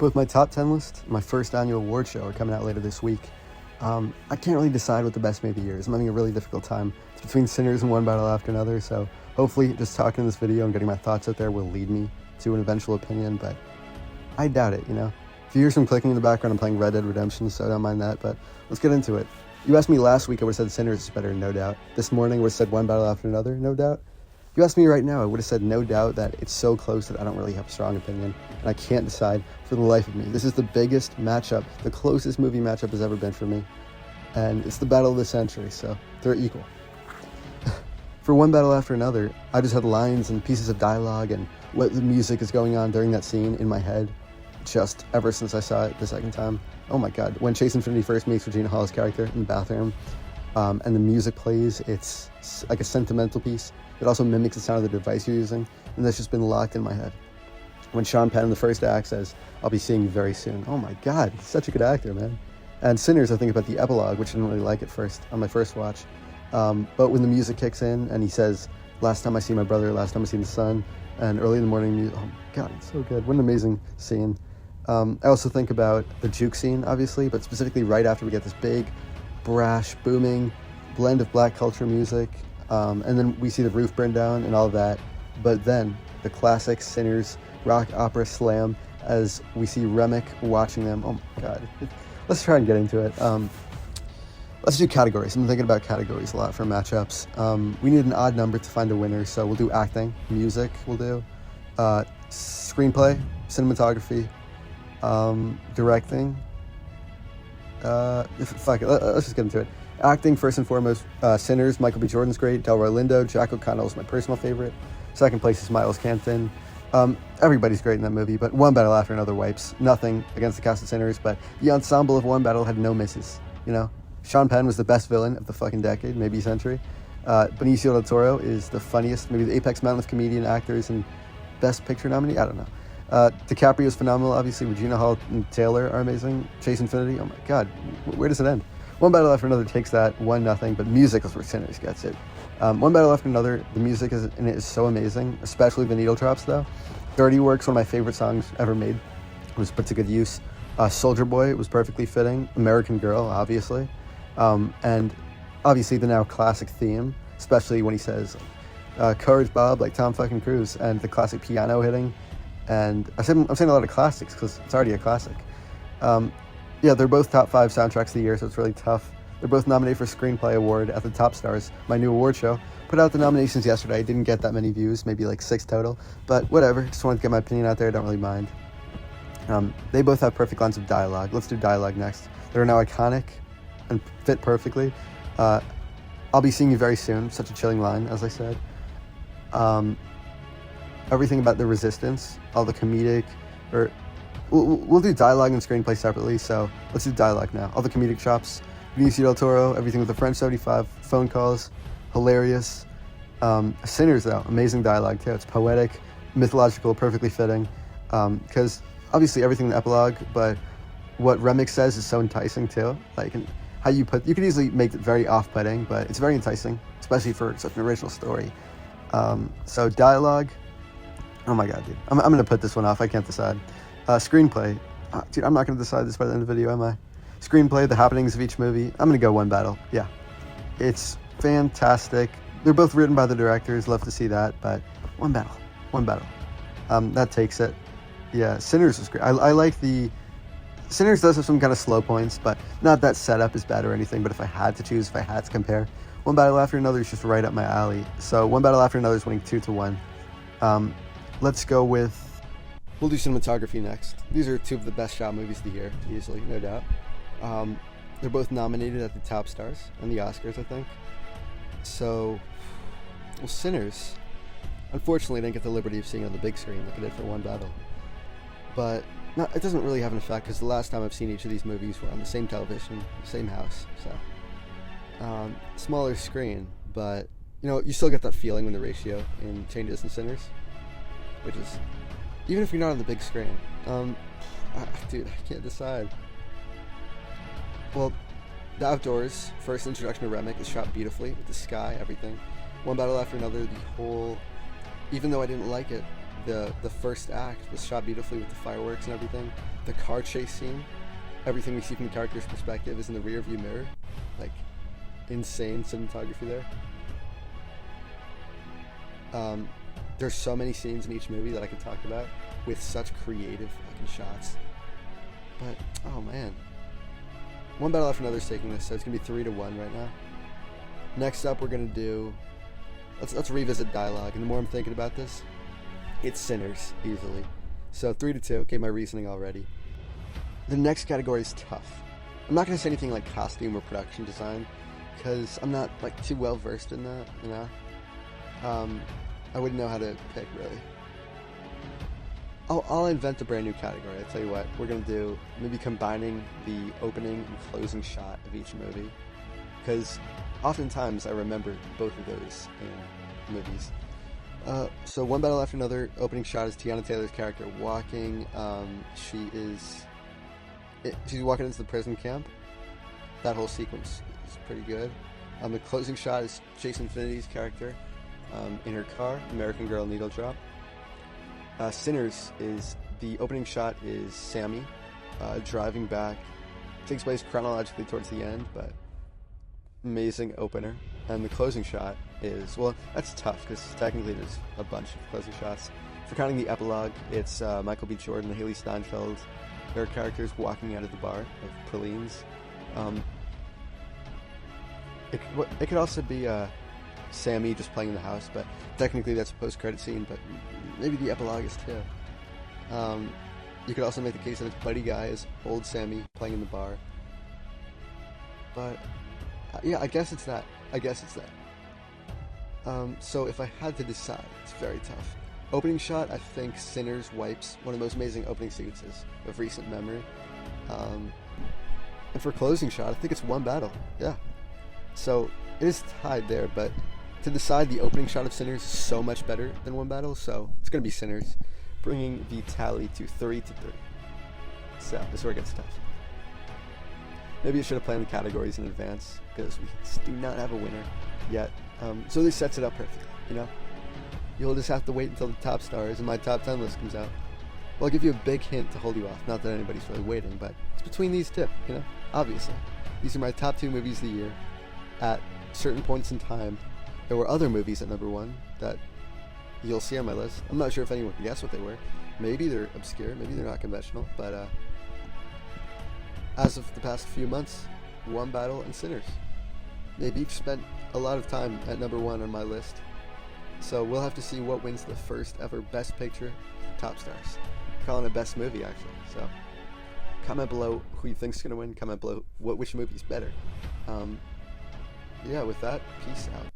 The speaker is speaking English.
Both my top 10 list and my first annual award show are coming out later this week. I can't really decide what the best movie of the year is. I'm having a really difficult time. It's between Sinners and One Battle After Another, so hopefully just talking in this video and getting my thoughts out there will lead me to an eventual opinion, but I doubt it, you know? If you hear some clicking in the background, I'm playing Red Dead Redemption, so don't mind that, but let's get into it. You asked me last week, I would have said Sinners is better, no doubt. This morning, I would have said One Battle After Another, no doubt. If you asked me right now, I would have said no doubt that it's so close that I don't really have a strong opinion, and I can't decide for the life of me. This is the biggest matchup, the closest movie matchup has ever been for me, and it's the battle of the century, so they're equal. For One Battle After Another, I just had lines and pieces of dialogue and what the music is going on during that scene in my head, just ever since I saw it the second time. Oh my god, when Chase Infinity first meets Regina Hall's character in the bathroom, and the music plays, it's like a sentimental piece. It also mimics the sound of the device you're using, and that's just been locked in my head. When Sean Penn in the first act says, "I'll be seeing you very soon," oh my god, he's such a good actor, man. And Sinners, I think about the epilogue, which I didn't really like at first, on my first watch. But when the music kicks in, and he says, "Last time I see my brother, last time I see the sun," and early in the morning, oh my god, it's so good. What an amazing scene. I also think about the juke scene, obviously, but specifically right after we get this big, brash, booming blend of black culture music, and then we see the roof burn down and all of that, but then the classic Sinners rock opera slam as we see Remick watching them. Oh my god. Let's try and get into it. Let's do categories. I'm thinking about categories a lot for matchups. We need an odd number to find a winner, so we'll do acting, music, we'll do screenplay, cinematography, directing. Fuck it, let's just get into it. Acting, first and foremost, Sinners, Michael B. Jordan's great, Delroy Lindo, Jack O'Connell is my personal favorite. Second place is Miles Campton. Everybody's great in that movie, but One Battle After Another wipes. Nothing against the cast of Sinners, but the ensemble of One Battle had no misses, you know? Sean Penn was the best villain of the fucking decade, maybe century. Benicio del Toro is the funniest, maybe the apex mountain of comedian actors and best picture nominee, I don't know. DiCaprio's phenomenal, obviously. Regina Hall and Taylor are amazing. Chase Infinity, oh my god, where does it end? One Battle After Another takes that 1-0, but music is where Sinners gets it. One Battle After Another, the music in it is so amazing, especially the needle drops though. Dirty Work's one of my favorite songs ever made. It was put to good use. Soldier Boy was perfectly fitting. American Girl, obviously. And obviously the now classic theme, especially when he says, "Courage Bob," like Tom fucking Cruise, and the classic piano hitting. And I'm saying a lot of classics because it's already a classic. Yeah, they're both top 5 soundtracks of the year, so it's really tough. They're both nominated for Screenplay Award at the Topstars, my new award show. Put out the nominations yesterday. I didn't get that many views, maybe like 6 total, but whatever. Just wanted to get my opinion out there. I don't really mind. They both have perfect lines of dialogue. Let's do dialogue next. They're now iconic and fit perfectly. I'll be seeing you very soon. Such a chilling line, as I said. Everything about the resistance, all the comedic, we'll do dialogue and screenplay separately, so let's do dialogue now. All the comedic chops. Benicio del Toro, everything with the French 75, phone calls, hilarious. Sinners, though, amazing dialogue, too. It's poetic, mythological, perfectly fitting, because obviously everything in the epilogue, but what Remick says is so enticing, too. Like, and how you could easily make it very off-putting, but it's very enticing, especially for such an original story. So dialogue, oh my god, dude. I'm going to put this one off. I can't decide. Screenplay. Dude, I'm not going to decide this by the end of the video, am I? Screenplay, the happenings of each movie. I'm going to go One Battle. Yeah. It's fantastic. They're both written by the directors. Love to see that, but One Battle. One Battle. That takes it. Yeah, Sinners was great. I like the... Sinners does have some kind of slow points, but not that setup is bad or anything, but if I had to choose, if I had to compare, One Battle After Another is just right up my alley. So One Battle After Another is winning 2-1. Let's go with... We'll do cinematography next. These are 2 of the best shot movies of the year, easily, no doubt. They're both nominated at the Topstars and the Oscars, I think. So, well, Sinners, unfortunately, I didn't get the liberty of seeing it on the big screen like I did for One Battle. But it doesn't really have an effect because the last time I've seen each of these movies were on the same television, the same house. So, smaller screen, but you know, you still get that feeling when the ratio changes in Sinners, which is, even if you're not on the big screen. Dude, I can't decide. Well, the outdoors, first introduction to Remick, is shot beautifully with the sky, everything. One Battle After Another, the whole, even though I didn't like it, the first act was shot beautifully with the fireworks and everything. The car chase scene, everything we see from the character's perspective is in the rear view mirror. Like, insane cinematography there. There's so many scenes in each movie that I could talk about with such creative fucking shots. But, oh man. One battle after another is taking this, so it's going to be 3-1 right now. Next up, we're going to do... Let's revisit dialogue, and the more I'm thinking about this, it's Sinners, easily. So 3-2, okay, my reasoning already. The next category is tough. I'm not going to say anything like costume or production design, because I'm not like too well versed in that, you know? I wouldn't know how to pick, really. I'll invent a brand new category. I'll tell you what, we're going to do maybe combining the opening and closing shot of each movie, because oftentimes I remember both of those in movies. So One Battle After Another, opening shot is Tiana Taylor's character walking. She's walking into the prison camp. That whole sequence is pretty good. The closing shot is Jason Finity's character in her car, American Girl Needle Drop. Sinners is, the opening shot is Sammy driving back. It takes place chronologically towards the end, but amazing opener. And the closing shot is, well, that's tough because technically there's a bunch of closing shots. For counting the epilogue, it's Michael B. Jordan and Haley Steinfeld, their characters walking out of the bar of Pralines. It could also be Sammy just playing in the house, but technically that's a post-credit scene, but maybe the epilogue is too. You could also make the case that it's Buddy Guy as old Sammy playing in the bar. But yeah, I guess it's that. So if I had to decide, it's very tough. Opening shot, I think Sinners wipes one of the most amazing opening sequences of recent memory. And for closing shot, I think it's One Battle. Yeah. So it is tied there, but to decide, the opening shot of Sinners is so much better than One Battle, so it's going to be Sinners, bringing the tally to 3-3. So this is where it gets tough. Maybe I should have planned the categories in advance, because we do not have a winner yet. So this sets it up perfectly, you know? You'll just have to wait until the top stars and my top 10 list comes out. Well, I'll give you a big hint to hold you off. Not that anybody's really waiting, but it's between these two, you know? Obviously. These are my top 2 movies of the year. At certain points in time, there were other movies at number 1 that you'll see on my list. I'm not sure if anyone can guess what they were. Maybe they're obscure, maybe they're not conventional, but as of the past few months, One Battle and Sinners. They've each spent a lot of time at number 1 on my list. So we'll have to see what wins the first ever Best Picture Topstars. I'm calling it Best Movie, actually. So comment below who you think's gonna win. Comment below which movie's better. Yeah, with that, peace out.